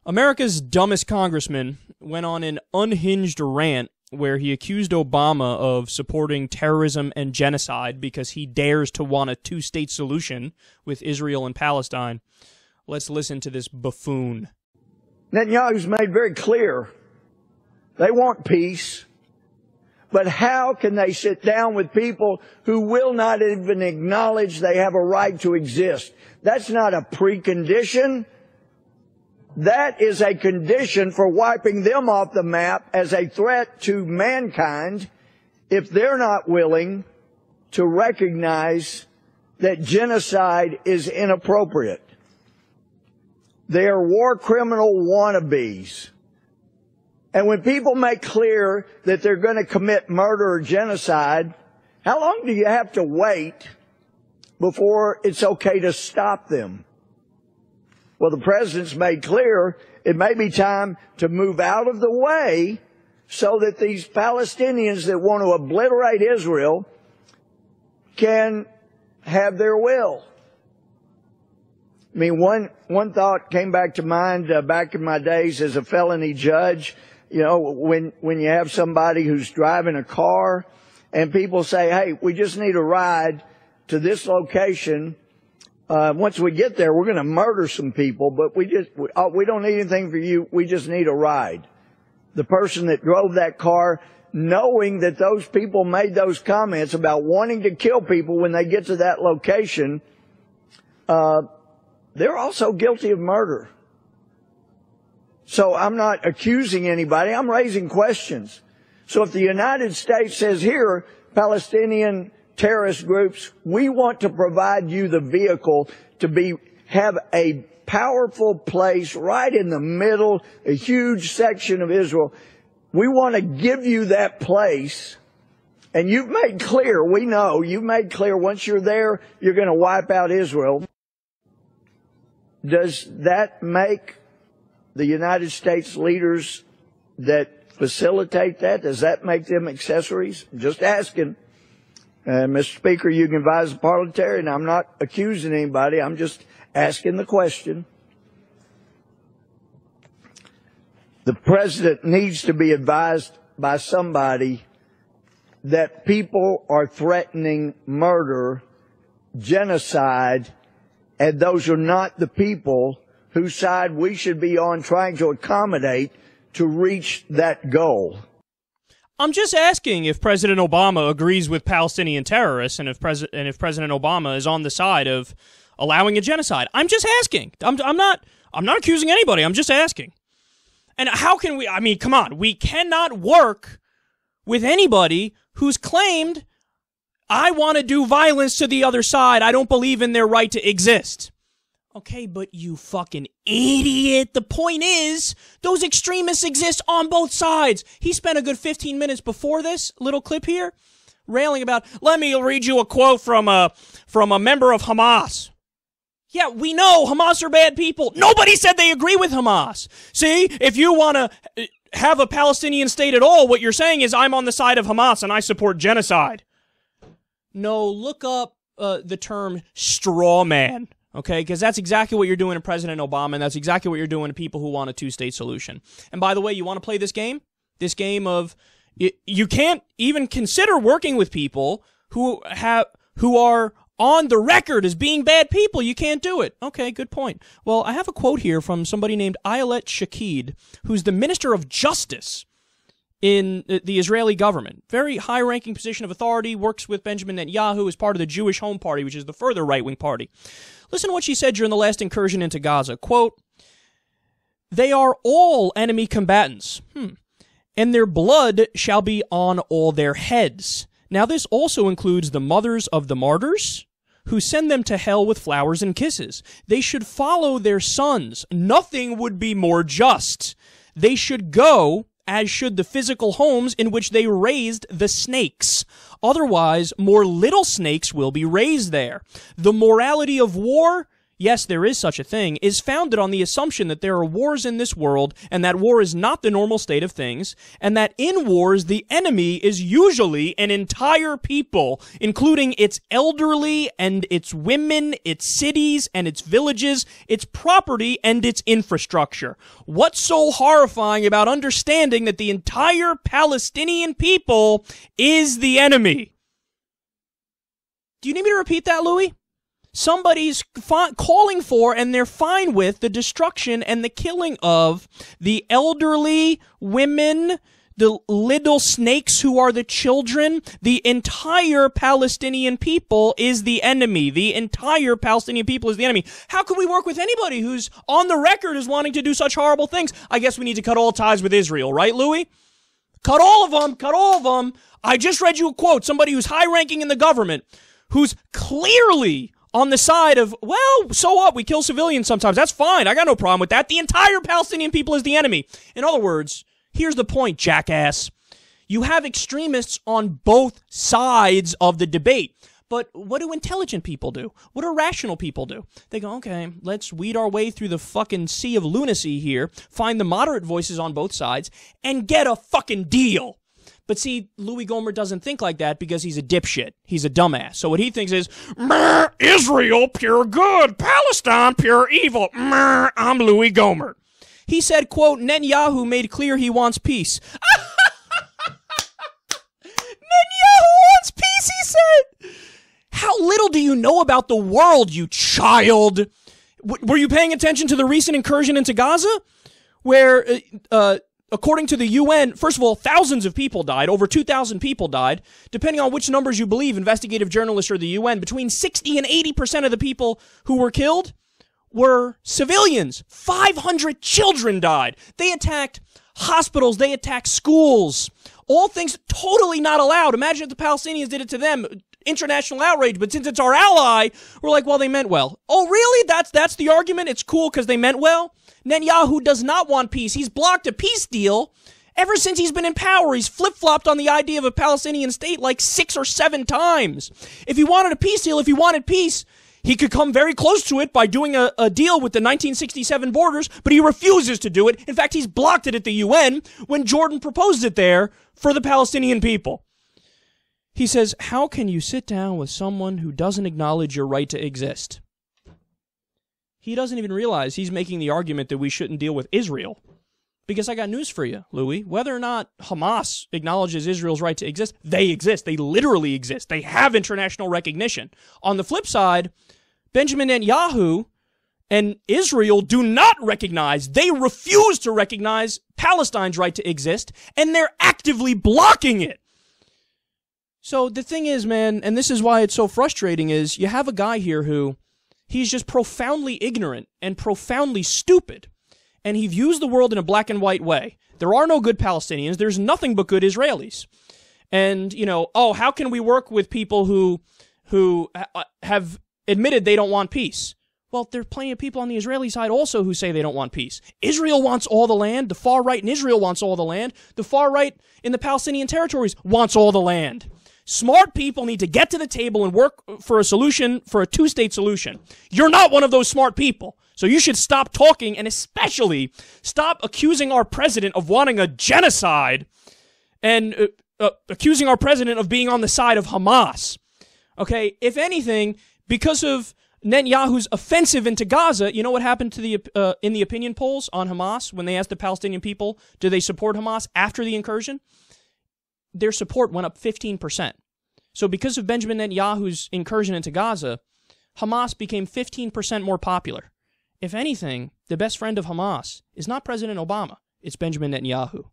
America's dumbest congressman went on an unhinged rant where he accused Obama of supporting terrorism and genocide because he dares to want a two-state solution with Israel and Palestine. Let's listen to this buffoon. Netanyahu's made very clear they want peace, but how can they sit down with people who will not even acknowledge they have a right to exist? That's not a precondition. That is a condition for wiping them off the map as a threat to mankind if they're not willing to recognize that genocide is inappropriate. They are war criminal wannabes. And when people make clear that they're going to commit murder or genocide, how long do you have to wait before it's okay to stop them? Well, the president's made clear it may be time to move out of the way so that these Palestinians that want to obliterate Israel can have their will. I mean, one thought came back to mind back in my days as a felony judge. You know, when you have somebody who's driving a car and people say, hey, we just need a ride to this location. Once we get there, we're going to murder some people, but we don't need anything for you. We just need a ride. The person that drove that car, knowing that those people made those comments about wanting to kill people when they get to that location, they're also guilty of murder. So I'm not accusing anybody. I'm raising questions. So if the United States says here, Palestinian terrorist groups, we want to provide you the vehicle to have a powerful place right in the middle, a huge section of Israel. We want to give you that place. And you've made clear, we know, you've made clear once you're there, you're going to wipe out Israel. Does that make the United States leaders that facilitate that, does that make them accessories? Just asking. Mr. Speaker, you can advise the parliamentarian. I'm not accusing anybody. I'm just asking the question. The president needs to be advised by somebody that people are threatening murder, genocide, and those are not the people whose side we should be on trying to accommodate to reach that goal. I'm just asking if President Obama agrees with Palestinian terrorists and if President Obama is on the side of allowing a genocide. I'm just asking. I'm not accusing anybody. I'm just asking. And how can we, I mean, come on. We cannot work with anybody who's claimed, I want to do violence to the other side. I don't believe in their right to exist. Okay, but you fucking idiot. The point is, those extremists exist on both sides. He spent a good 15 minutes before this little clip here railing about, let me read you a quote from a member of Hamas. Yeah, we know Hamas are bad people. Nobody said they agree with Hamas. See, if you want to have a Palestinian state at all, what you're saying is I'm on the side of Hamas and I support genocide. No, look up the term straw man. Okay, because that's exactly what you're doing to President Obama, and that's exactly what you're doing to people who want a two-state solution. And by the way, you want to play this game? This game of you can't even consider working with people who are on the record as being bad people. You can't do it. Okay, good point. Well, I have a quote here from somebody named Ayelet Shaked, who's the Minister of Justice in the Israeli government. Very high-ranking position of authority, works with Benjamin Netanyahu as part of the Jewish Home Party, which is the further right-wing party. Listen to what she said during the last incursion into Gaza. Quote, they are all enemy combatants, and their blood shall be on all their heads. Now this also includes the mothers of the martyrs, who send them to hell with flowers and kisses. They should follow their sons. Nothing would be more just. They should go, as should the physical homes in which they raised the snakes. Otherwise, more little snakes will be raised there. The morality of war, yes, there is such a thing, is founded on the assumption that there are wars in this world, and that war is not the normal state of things, and that in wars, the enemy is usually an entire people, including its elderly and its women, its cities and its villages, its property and its infrastructure. What's so horrifying about understanding that the entire Palestinian people is the enemy? Do you need me to repeat that, Louie? Somebody's calling for, and they're fine with, the destruction and the killing of the elderly, women, the little snakes who are the children. The entire Palestinian people is the enemy. The entire Palestinian people is the enemy. How can we work with anybody who's on the record as wanting to do such horrible things? I guess we need to cut all ties with Israel, right, Louie? Cut all of them. Cut all of them. I just read you a quote. Somebody who's high-ranking in the government, who's clearly on the side of, well, so what? We kill civilians sometimes. That's fine. I got no problem with that. The entire Palestinian people is the enemy. In other words, here's the point, jackass. You have extremists on both sides of the debate. But what do intelligent people do? What do rational people do? They go, okay, let's weed our way through the fucking sea of lunacy here, find the moderate voices on both sides, and get a fucking deal. But see, Louie Gohmert doesn't think like that because he's a dipshit. He's a dumbass. So what he thinks is, Israel, pure good. Palestine, pure evil. I'm Louie Gohmert. He said, quote, Netanyahu made clear he wants peace. Netanyahu wants peace, he said. How little do you know about the world, you child? Were you paying attention to the recent incursion into Gaza? Where, according to the UN, first of all, thousands of people died. Over 2,000 people died. Depending on which numbers you believe, investigative journalists or the UN, between 60 and 80% of the people who were killed were civilians. 500 children died. They attacked hospitals. They attacked schools. All things totally not allowed. Imagine if the Palestinians did it to them. International outrage. But since it's our ally, we're like, well, they meant well. Oh, really? That's the argument? It's cool because they meant well? Netanyahu does not want peace. He's blocked a peace deal ever since he's been in power. He's flip-flopped on the idea of a Palestinian state like 6 or 7 times. If he wanted a peace deal, if he wanted peace, he could come very close to it by doing a deal with the 1967 borders, but he refuses to do it. In fact, he's blocked it at the UN when Jordan proposed it there for the Palestinian people. He says, how can you sit down with someone who doesn't acknowledge your right to exist? He doesn't even realize he's making the argument that we shouldn't deal with Israel. Because I got news for you, Louie. Whether or not Hamas acknowledges Israel's right to exist, they exist. They literally exist. They have international recognition. On the flip side, Benjamin Netanyahu and Israel do not recognize, they refuse to recognize Palestine's right to exist, and they're actively blocking it. So the thing is, man, and this is why it's so frustrating, is you have a guy here who, he's just profoundly ignorant and profoundly stupid. And he views the world in a black and white way. There are no good Palestinians. There's nothing but good Israelis. And, you know, oh, how can we work with people who have admitted they don't want peace? Well, there are plenty of people on the Israeli side also who say they don't want peace. Israel wants all the land. The far right in Israel wants all the land. The far right in the Palestinian territories wants all the land. Smart people need to get to the table and work for a solution, for a two-state solution. You're not one of those smart people. So you should stop talking and especially stop accusing our president of wanting a genocide and accusing our president of being on the side of Hamas. Okay, if anything, because of Netanyahu's offensive into Gaza, you know what happened to the in the opinion polls on Hamas when they asked the Palestinian people, do they support Hamas after the incursion? Their support went up 15%. So because of Benjamin Netanyahu's incursion into Gaza, Hamas became 15% more popular. If anything, the best friend of Hamas is not President Obama, it's Benjamin Netanyahu.